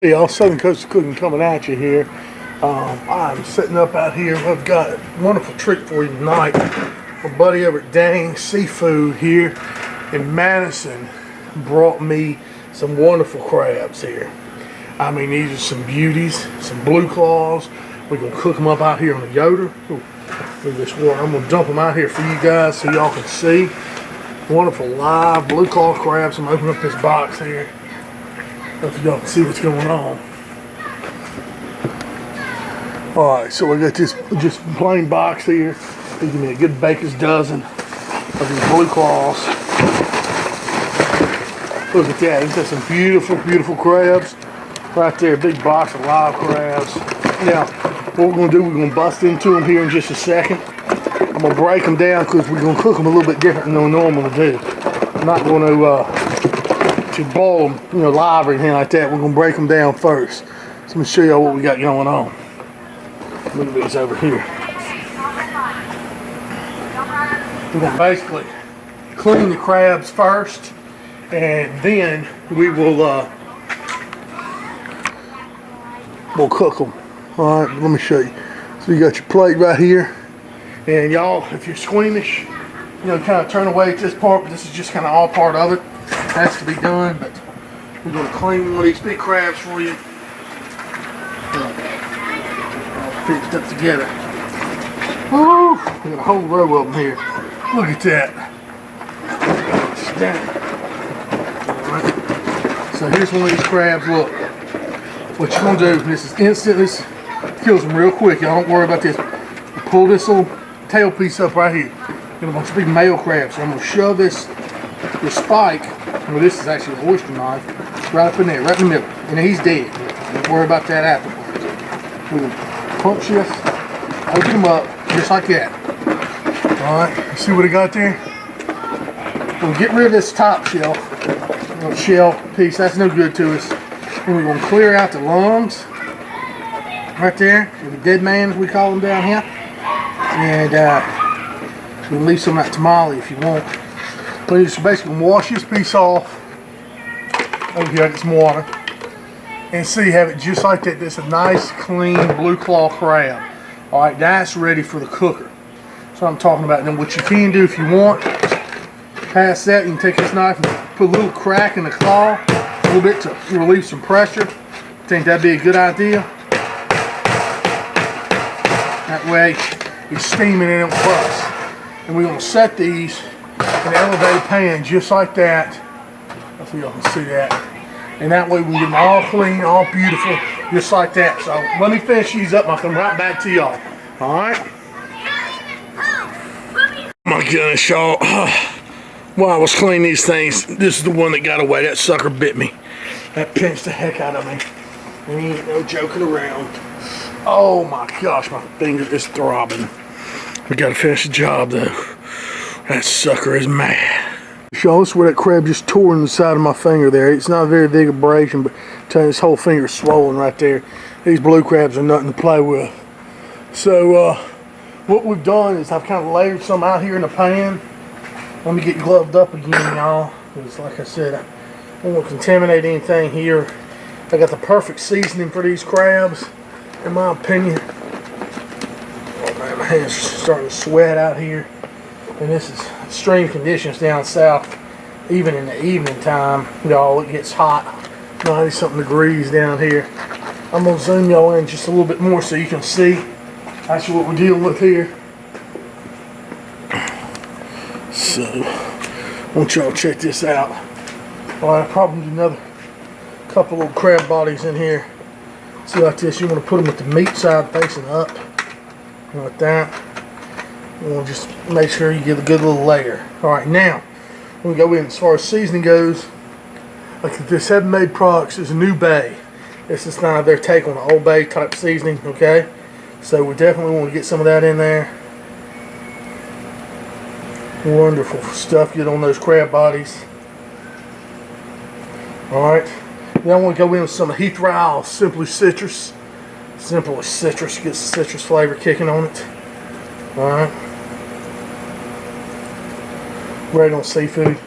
Hey y'all, Southern Coast of Cooking coming at you here. I'm sitting up out here. I've got a wonderful treat for you tonight. My buddy over at Dang Seafood here in Madison brought me some wonderful crabs here. I mean, these are some beauties, some blue claws. We're going to cook them up out here on the Yoder. Ooh, look at this water. I'm going to dump them out here for you guys so y'all can see. Wonderful live blue claw crabs. I'm going to open up this box here. If y'all can see what's going on. Alright, so I got this just plain box here. They give me a good baker's dozen of these blue claws. Look at that. Isn't that some beautiful, beautiful crabs? Right there, a big box of live crabs. Now, what we're going to do, we're going to bust into them here in just a second. I'm going to break them down because we're going to cook them a little bit different than we normally do. I'm not going to boil them, live or anything like that. We're gonna break them down first. So let me show y'all what we got going on. Move these over here. We're gonna basically clean the crabs first, and then we will we'll cook them. All right, let me show you. So you got your plate right here, and y'all, if you're squeamish, kind of turn away at this part. But this is just kind of all part of it. Has to be done, but we're going to clean one of these big crabs for you. All fixed up together. Woo! We got a whole row of them here. Look at that. Stunning. Right. So here's one of these crabs. Look. What you're going to do, this is instant. This kills them real quick. Y'all don't worry about this. You pull this little tail piece up right here. Got a bunch of big male crabs. So I'm going to shove this spike. Well, this is actually an oyster knife right up in there, right in the middle. And he's dead. Don't worry about that afterwards. We're going to punch this, open him up, just like that. Alright, see what I got there? We'll get rid of this top shell. Shell piece, that's no good to us. And we're going to clear out the lungs. Right there. The dead man, as we call them down here. And we'll leave some of that tamale if you want. We're just basically wash this piece off. Over here, I get some water. And see, have it just like that. That's a nice, clean, blue claw crab. Alright, that's ready for the cooker. That's what I'm talking about. Then what you can do if you want, past that, you can take this knife and put a little crack in the claw, a little bit to relieve some pressure. Think that'd be a good idea. That way, you're steaming and it won't bust. And we're going to set these an elevated pan just like that. Hopefully y'all can see that. And that way we get them all clean, all beautiful, just like that. So let me finish these up and I'll come right back to y'all. Alright? My goodness, y'all. While I was cleaning these things, this is the one that got away. That sucker bit me. That pinched the heck out of me. And ain't no joking around. Oh my gosh, my finger is throbbing. We gotta finish the job though. That sucker is mad. Y'all, this is where that crab just tore in the side of my finger there. It's not a very big abrasion, but I'm telling you, this whole finger is swollen right there. These blue crabs are nothing to play with. So, what we've done is I've kind of layered some out here in the pan. Let me get gloved up again, y'all. Because like I said, I don't want to contaminate anything here. I got the perfect seasoning for these crabs, in my opinion. Oh man, my hands are starting to sweat out here. And this is extreme conditions down south. Even in the evening time, y'all, it gets hot. 90 something degrees down here. I'm gonna zoom y'all in just a little bit more so you can see actually what we're dealing with here. So, I want y'all to check this out. Alright, I probably need another couple little crab bodies in here. See, like this, you want to put them with the meat side facing up. Like that. You want to just make sure you get a good little layer. Alright, now, when we go in, as far as seasoning goes, like this Heaven Made Products is a new bay. This is not their take on the Old Bay type seasoning, okay? So we definitely want to get some of that in there. Wonderful stuff, get on those crab bodies. Alright, then I want to go in with some Heath Ryle Simply Citrus. Simple as citrus, gets the citrus flavor kicking on it. Alright. Right on seafood.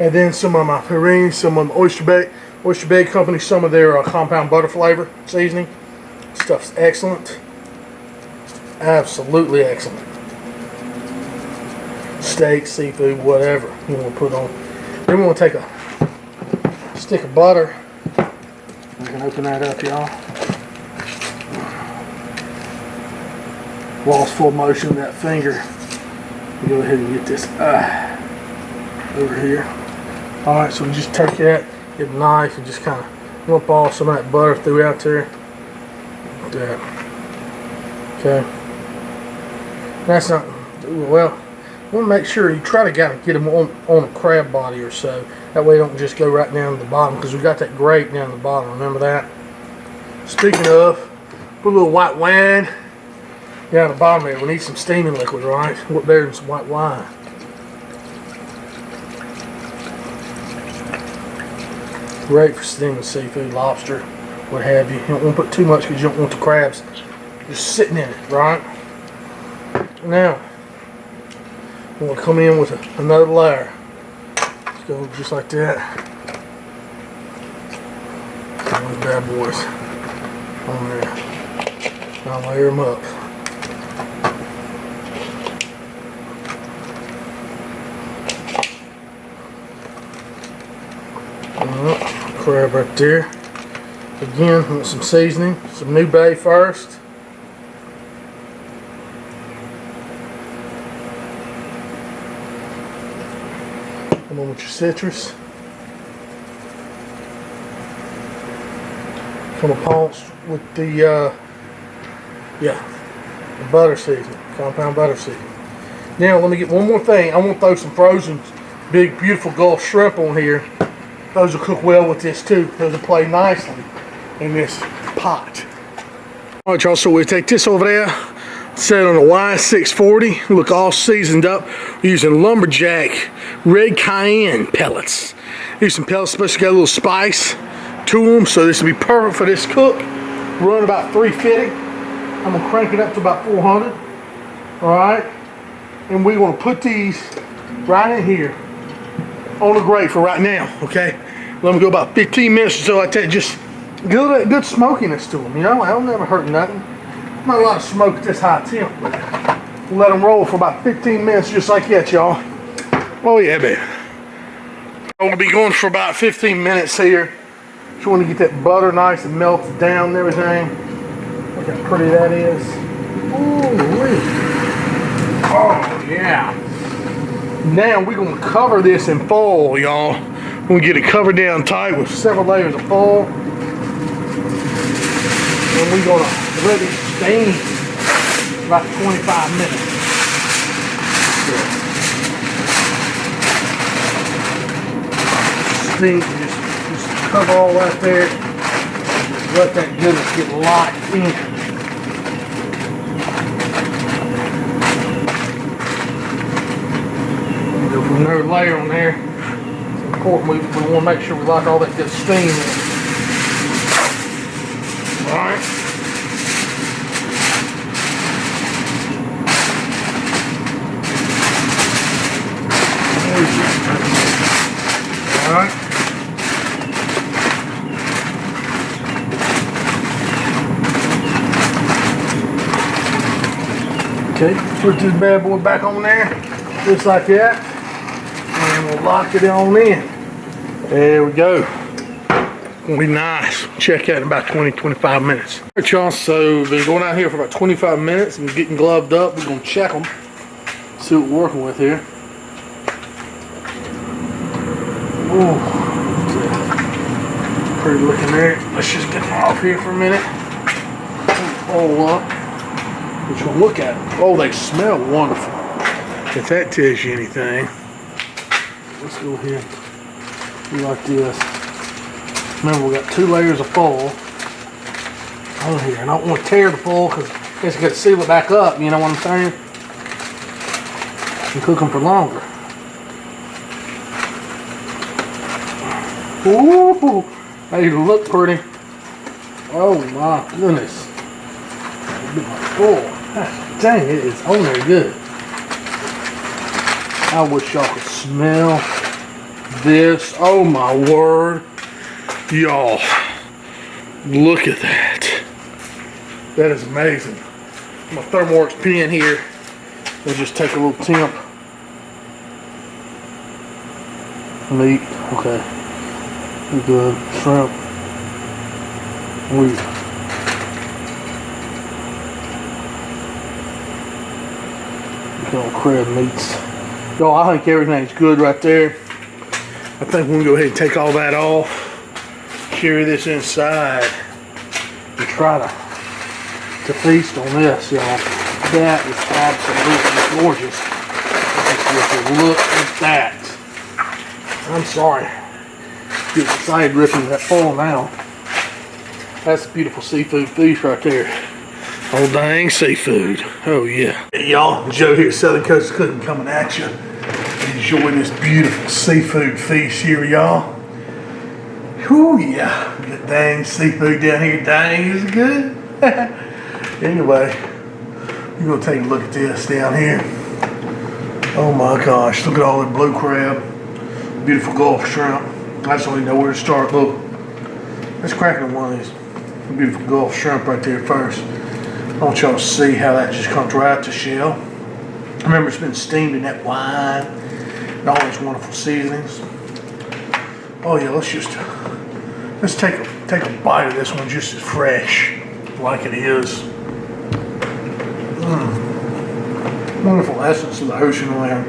And then some of my purines, some of my oyster bait. Oyster Bay Company, some of their compound butter flavor seasoning. Stuff's excellent. Absolutely excellent. Steak, seafood, whatever you want to put on. Then we want to take a stick of butter. I can open that up, y'all. Lost full motion of that finger. Go ahead and get this over here. Alright, so we just take that, get a knife, and just kind of lump off some of that butter throughout there. Like that. Okay. That's not, well, you want to make sure you try to get them on a crab body or so. That way they don't just go right down to the bottom, because we got that grate down the bottom. Remember that? Speaking of, put a little white wine down the bottom there. We need some steaming liquid, right? What better than some white wine? Great for steaming seafood, lobster, what have you. You don't want to put too much because you don't want the crabs just sitting in it, right? Now, we're going to come in with another layer. Let's go just like that. Those bad boys on there. I'll layer them up. Crab right there. Again, want some seasoning, some New Bay first. Come on with your citrus. Come upon with the butter seasoning, compound butter seasoning. Now let me get one more thing. I want to throw some frozen, big, beautiful Gulf shrimp on here. Those will cook well with this too. Those will play nicely in this pot. All right, y'all, so we take this over there, set it on a Y640, look all seasoned up. We're using lumberjack red cayenne pellets. Use some pellets supposed to get a little spice to them, so this will be perfect for this cook. Run about 350. I'm gonna crank it up to about 400. All right, and we're gonna put these right in here on the grate for right now, okay? Let them go about 15 minutes or so like that. Just get a little good smokiness to them, you know? That'll never hurt nothing. Not a lot of smoke at this high temp, but we'll let them roll for about 15 minutes just like that, y'all. Oh yeah, baby. We'll be going for about 15 minutes here. Just want to get that butter nice and melted down and everything. Look how pretty that is. Ooh-wee. Oh yeah. Now we're going to cover this in foil, y'all. We're going to get it covered down tight with several layers of foil. And we're going to let it steam about 25 minutes. Steam, just cover all that there. Just let that goodness get locked in. Another layer on there. It's important. We want to make sure we lock all that good steam in. Alright. Alright. Okay, put this bad boy back on there, just like that. And we'll lock it on in. There we go. It's gonna be nice. Check out in about 20-25 minutes. All right, y'all, so we've been going out here for about 25 minutes and getting gloved up. We're gonna check them, see what we're working with here. Ooh, pretty looking there. Let's just get them off here for a minute. Pull up. Which we'll look at them. Oh, they smell wonderful. If that tells you anything. Let's go ahead and do like this. Remember, we got 2 layers of foil on here. And I don't want to tear the foil because it's got to seal it back up, you know what I'm saying? And cook them for longer. Ooh, they look pretty. Oh my goodness. Oh, dang, it is on there good. I wish y'all could smell this. Oh my word. Y'all, look at that. That is amazing. My Thermoworks pen here. We'll just take a little temp. Meat, okay. We're good. Shrimp. We're going crab meats. Y'all, I think everything's good right there. I think we're gonna go ahead and take all that off. Carry this inside and try to feast on this, y'all. That is absolutely gorgeous. Look at that. I'm sorry. Get excited ripping that foil now. That's beautiful seafood feast right there. Oh dang seafood. Oh yeah. Hey y'all, Joe here, Southern Coast Cooking coming at you. Enjoying this beautiful seafood feast here, y'all. Whew, yeah. Good dang seafood down here. Dang, is it good? Anyway, we're gonna take a look at this down here. Oh my gosh, look at all the blue crab. Beautiful Gulf shrimp. I just don't even know where to start. Look, let's crack on one of these beautiful Gulf shrimp right there first. I want y'all to see how that just comes right out the shell. Remember, it's been steamed in that wine and all these wonderful seasonings. Oh yeah, let's take a bite of this one just as fresh like it is. Wonderful essence of the ocean there.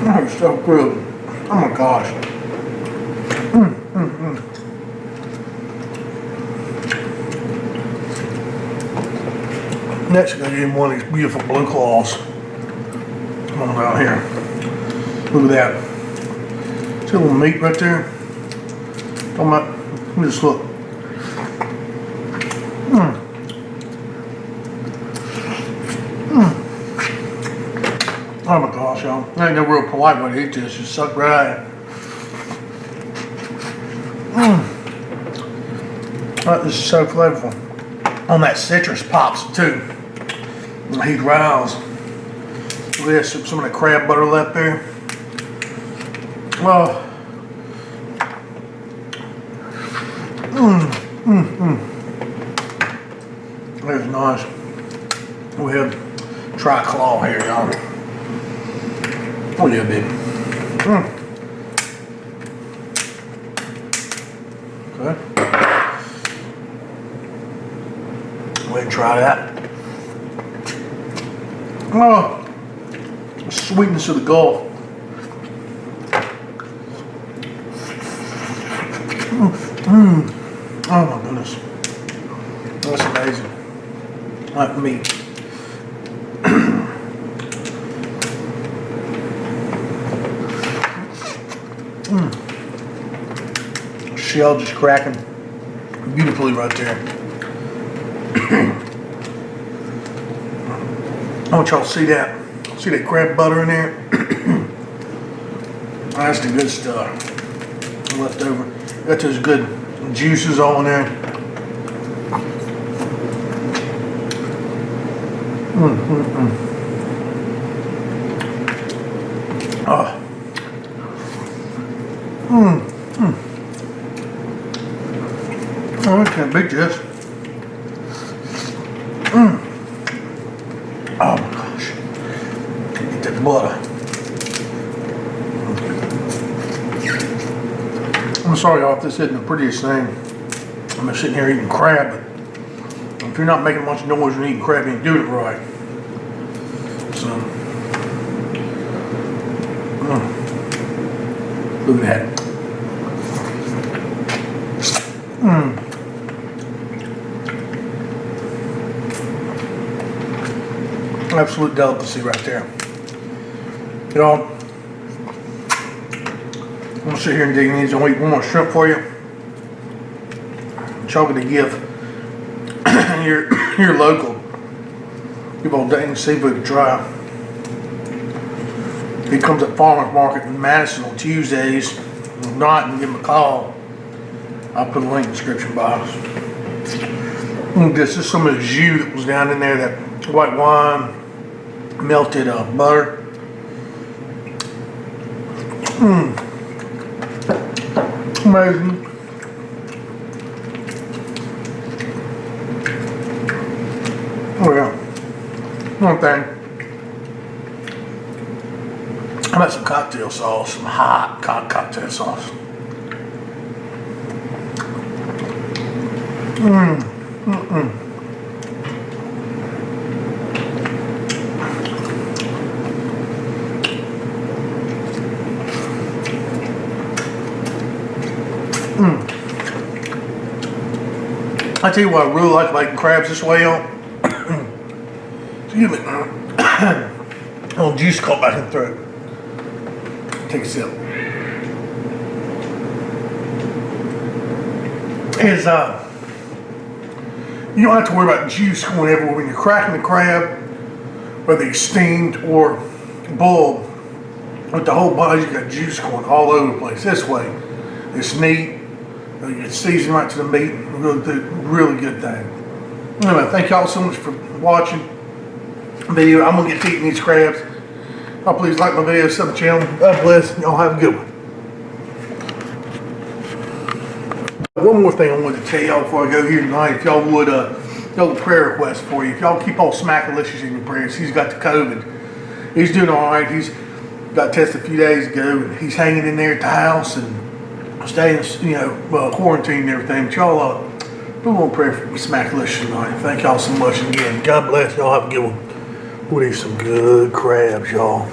Oh, it's so good. Oh my gosh. Next, I'm going to get one of these beautiful blue claws. Come on down here. Look at that. See a little meat right there? Let me just look. Oh my gosh, y'all. There ain't no real polite way to eat this. Just suck right in. Oh, this is so flavorful. On that citrus pops too. Heat riles. Look at this, some of the crab butter left there. Oh. That's nice. Go ahead, try a claw here, y'all. Oh yeah, baby. Okay. Go ahead and try that. Oh, the sweetness of the Gulf. Oh my goodness. That's amazing. Like meat. Shell just cracking beautifully right there. I want y'all to see that. See that crab butter in there? That's the good stuff. Left over. Got those good juices all in there. Oh. Oh, I can't beat this. Oh my gosh. Get that butter. I'm sorry y'all if this isn't the prettiest thing. I'm just sitting here eating crab, but if you're not making much noise when eating crab, you ain't doing it right. So, look at that. Absolute delicacy right there. Y'all, I'm gonna sit here and dig in these and eat one more shrimp for you. Y'all gonna give your local, give old dang seafood a try. He comes at Farmers Market in Madison on Tuesdays. If not, and give him a call. I'll put a link in the description box. This is some of the jus that was down in there, that white wine. melted butter. Amazing. Oh yeah. One thing. How about some cocktail sauce, some hot cocktail sauce. I tell you what, I really like making crabs this way, y'all. Excuse me. A little juice caught back in the throat. Take a sip. You don't have to worry about juice going everywhere when you're cracking the crab, whether it's steamed or boiled. With the whole body, you got juice going all over the place. This way, it's neat. You get seasoned right to the meat. Really good thing. Anyway, thank y'all so much for watching the video. I'm gonna get to eating these crabs. Oh, please like my video, sub the channel. God bless. Y'all have a good one. One more thing I wanted to tell y'all before I go here tonight. If y'all would, little prayer request for you. If y'all keep all Smackalicious in your prayers. He's got the COVID. He's doing all right. He's got tested a few days ago. And he's hanging in there at the house and staying, quarantine and everything. But y'all, we want to pray for Smackalicious tonight. Thank y'all so much again. God bless. Y'all have a good one. We'll eat some good crabs, y'all.